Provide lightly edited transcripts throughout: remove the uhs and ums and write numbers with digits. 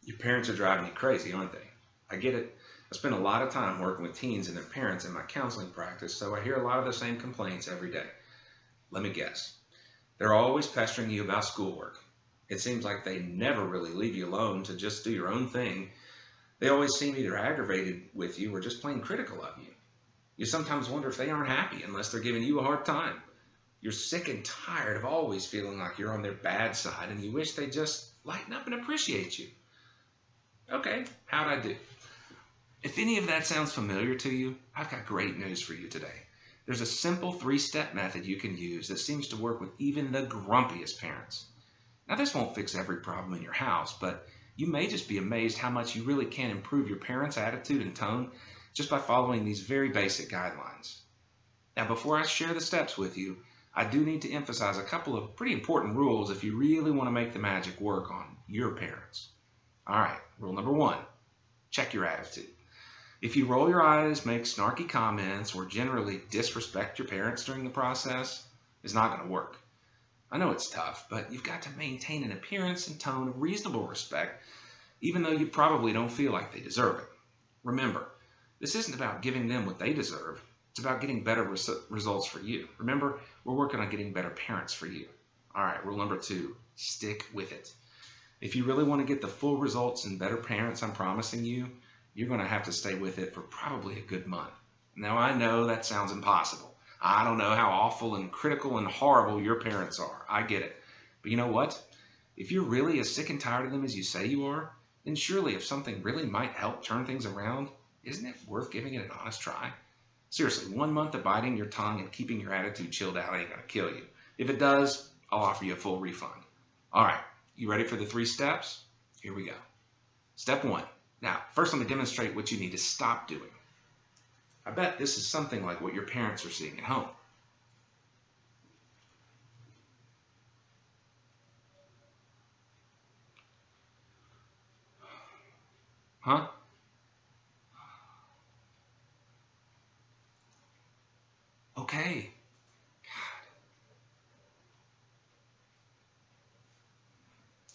Your parents are driving you crazy, aren't they? I get it. I spend a lot of time working with teens and their parents in my counseling practice, so I hear a lot of the same complaints every day. Let me guess. They're always pestering you about schoolwork. It seems like they never really leave you alone to just do your own thing. They always seem either aggravated with you or just plain critical of you. You sometimes wonder if they aren't happy unless they're giving you a hard time. You're sick and tired of always feeling like you're on their bad side and you wish they'd just lighten up and appreciate you. Okay, how'd I do? If any of that sounds familiar to you, I've got great news for you today. There's a simple 3-step method you can use that seems to work with even the grumpiest parents. Now, this won't fix every problem in your house, but you may just be amazed how much you really can improve your parents' attitude and tone just by following these very basic guidelines. Now, before I share the steps with you, I do need to emphasize a couple of pretty important rules if you really want to make the magic work on your parents. All right, rule number 1, check your attitude. If you roll your eyes, make snarky comments, or generally disrespect your parents during the process, it's not going to work. I know it's tough, but you've got to maintain an appearance and tone of reasonable respect, even though you probably don't feel like they deserve it. Remember, this isn't about giving them what they deserve. It's about getting better results for you. Remember, we're working on getting better parents for you. All right, rule number 2, stick with it. If you really want to get the full results and better parents I'm promising you, you're going to have to stay with it for probably a good month. Now, I know that sounds impossible. I don't know how awful and critical and horrible your parents are. I get it. But you know what? If you're really as sick and tired of them as you say you are, then surely if something really might help turn things around, isn't it worth giving it an honest try? Seriously, 1 month of biting your tongue and keeping your attitude chilled out ain't going to kill you. If it does, I'll offer you a full refund. All right, you ready for the 3 steps? Here we go. Step 1. Now, first let me demonstrate what you need to stop doing. I bet this is something like what your parents are seeing at home. Huh? Okay.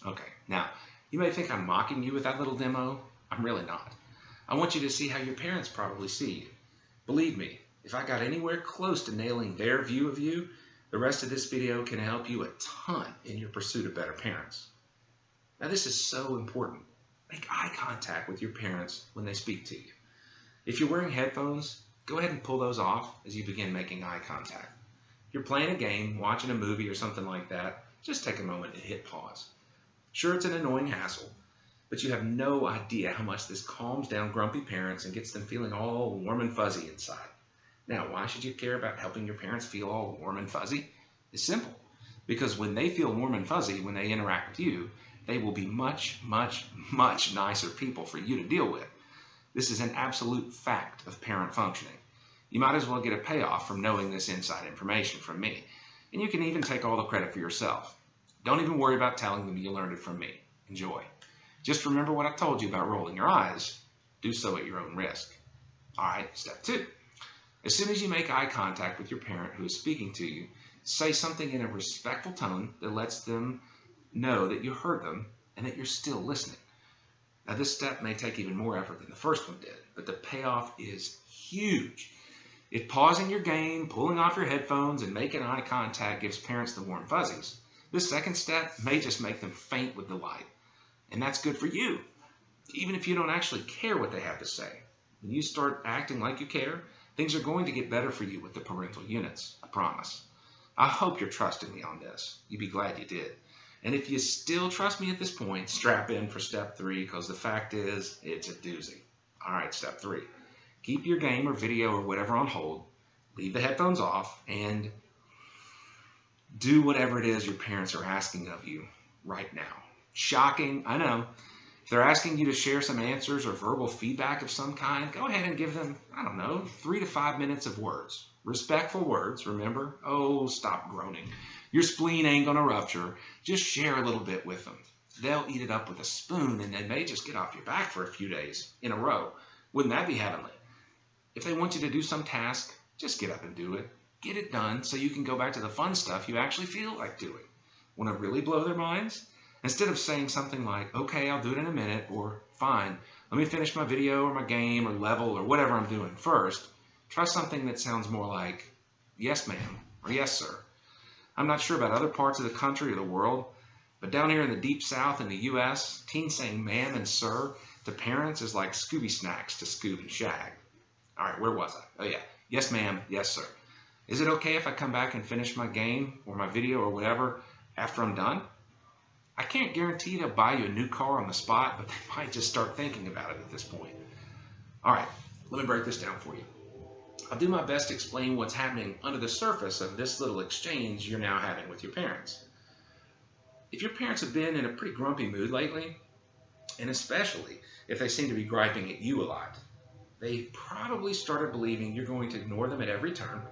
Okay, now, you may think I'm mocking you with that little demo. I'm really not. I want you to see how your parents probably see you. Believe me, if I got anywhere close to nailing their view of you, the rest of this video can help you a ton in your pursuit of better parents. Now, this is so important. Make eye contact with your parents when they speak to you. If you're wearing headphones, go ahead and pull those off as you begin making eye contact. If you're playing a game, watching a movie, or something like that, just take a moment and hit pause. Sure, it's an annoying hassle, but you have no idea how much this calms down grumpy parents and gets them feeling all warm and fuzzy inside. Now, why should you care about helping your parents feel all warm and fuzzy? It's simple. Because when they feel warm and fuzzy when they interact with you, they will be much, much, much nicer people for you to deal with. This is an absolute fact of parent functioning. You might as well get a payoff from knowing this inside information from me. And you can even take all the credit for yourself. Don't even worry about telling them you learned it from me. Enjoy. Just remember what I told you about rolling your eyes. Do so at your own risk. All right, step 2. As soon as you make eye contact with your parent who is speaking to you, say something in a respectful tone that lets them know that you heard them and that you're still listening. Now, this step may take even more effort than the first one did, but the payoff is huge. If pausing your game, pulling off your headphones, and making eye contact gives parents the warm fuzzies, this second step may just make them faint with delight. And that's good for you, even if you don't actually care what they have to say. When you start acting like you care, things are going to get better for you with the parental units, I promise. I hope you're trusting me on this. You'd be glad you did. And if you still trust me at this point, strap in for step 3, because the fact is, it's a doozy. All right, step 3. Keep your game or video or whatever on hold, leave the headphones off, and do whatever it is your parents are asking of you right now. Shocking, I know. If they're asking you to share some answers or verbal feedback of some kind, go ahead and give them, 3 to 5 minutes of words. Respectful words, remember? Oh, stop groaning. Your spleen ain't going to rupture. Just share a little bit with them. They'll eat it up with a spoon, and they may just get off your back for a few days in a row. Wouldn't that be heavenly? If they want you to do some task, just get up and do it. Get it done so you can go back to the fun stuff you actually feel like doing. Want to really blow their minds? Instead of saying something like, okay, I'll do it in a minute, or fine, let me finish my video or my game or level or whatever I'm doing first, try something that sounds more like, yes, ma'am, or yes, sir. I'm not sure about other parts of the country or the world, but down here in the deep south in the U.S., teens saying ma'am and sir to parents is like Scooby Snacks to Scoob and Shag. All right, where was I? Oh, yeah. Yes, ma'am. Yes, sir. Is it okay if I come back and finish my game or my video or whatever after I'm done? I can't guarantee they'll buy you a new car on the spot, but they might just start thinking about it at this point. All right, let me break this down for you. I'll do my best to explain what's happening under the surface of this little exchange you're now having with your parents. If your parents have been in a pretty grumpy mood lately, and especially if they seem to be griping at you a lot, they probably started believing you're going to ignore them at every turn,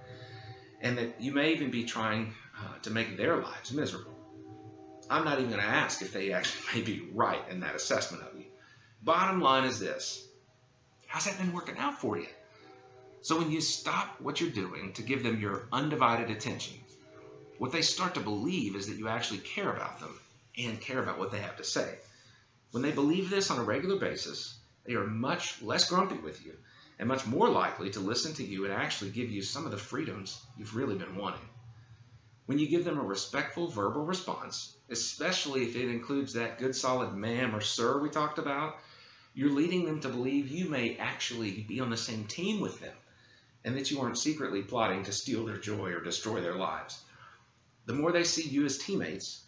and that you may even be trying to make their lives miserable. I'm not even going to ask if they actually may be right in that assessment of you. Bottom line is this: how's that been working out for you? So when you stop what you're doing to give them your undivided attention, what they start to believe is that you actually care about them and care about what they have to say. When they believe this on a regular basis, they are much less grumpy with you and much more likely to listen to you and actually give you some of the freedoms you've really been wanting. When you give them a respectful verbal response, especially if it includes that good solid ma'am or sir we talked about, you're leading them to believe you may actually be on the same team with them and that you aren't secretly plotting to steal their joy or destroy their lives. The more they see you as teammates,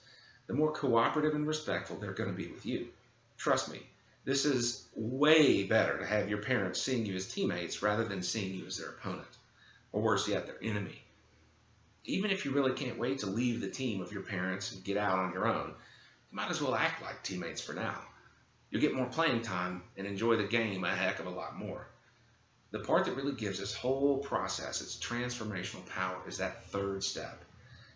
the more cooperative and respectful they're going to be with you. Trust me, this is way better to have your parents seeing you as teammates rather than seeing you as their opponent, or worse yet, their enemy. Even if you really can't wait to leave the team of your parents and get out on your own, you might as well act like teammates for now. You'll get more playing time and enjoy the game a heck of a lot more. The part that really gives this whole process its transformational power is that third step,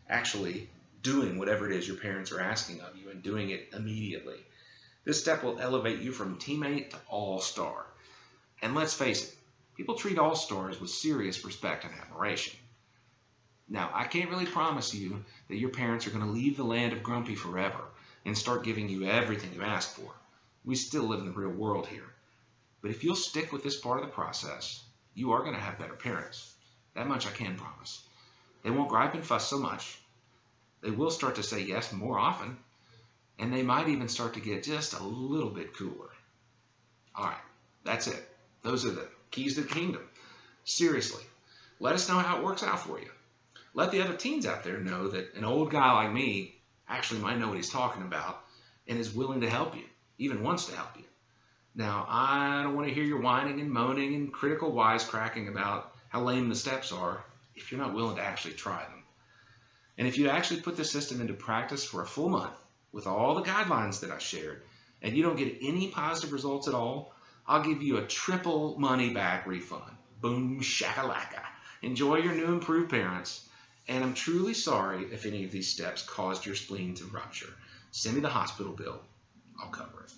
actually doing whatever it is your parents are asking of you and doing it immediately. This step will elevate you from teammate to all-star. And let's face it, people treat all-stars with serious respect and admiration. Now, I can't really promise you that your parents are going to leave the land of grumpy forever and start giving you everything you ask for. We still live in the real world here. But if you'll stick with this part of the process, you are going to have better parents. That much I can promise. They won't gripe and fuss so much. They will start to say yes more often, and they might even start to get just a little bit cooler. All right, that's it. Those are the keys to the kingdom. Seriously, let us know how it works out for you. Let the other teens out there know that an old guy like me actually might know what he's talking about and is willing to help you, even wants to help you. Now, I don't want to hear your whining and moaning and critical wisecracking about how lame the steps are if you're not willing to actually try them. And if you actually put the system into practice for a full month with all the guidelines that I shared, and you don't get any positive results at all, I'll give you a triple money back refund. Boom shakalaka. Enjoy your new improved parents. And I'm truly sorry if any of these steps caused your spleen to rupture. Send me the hospital bill. I'll cover it.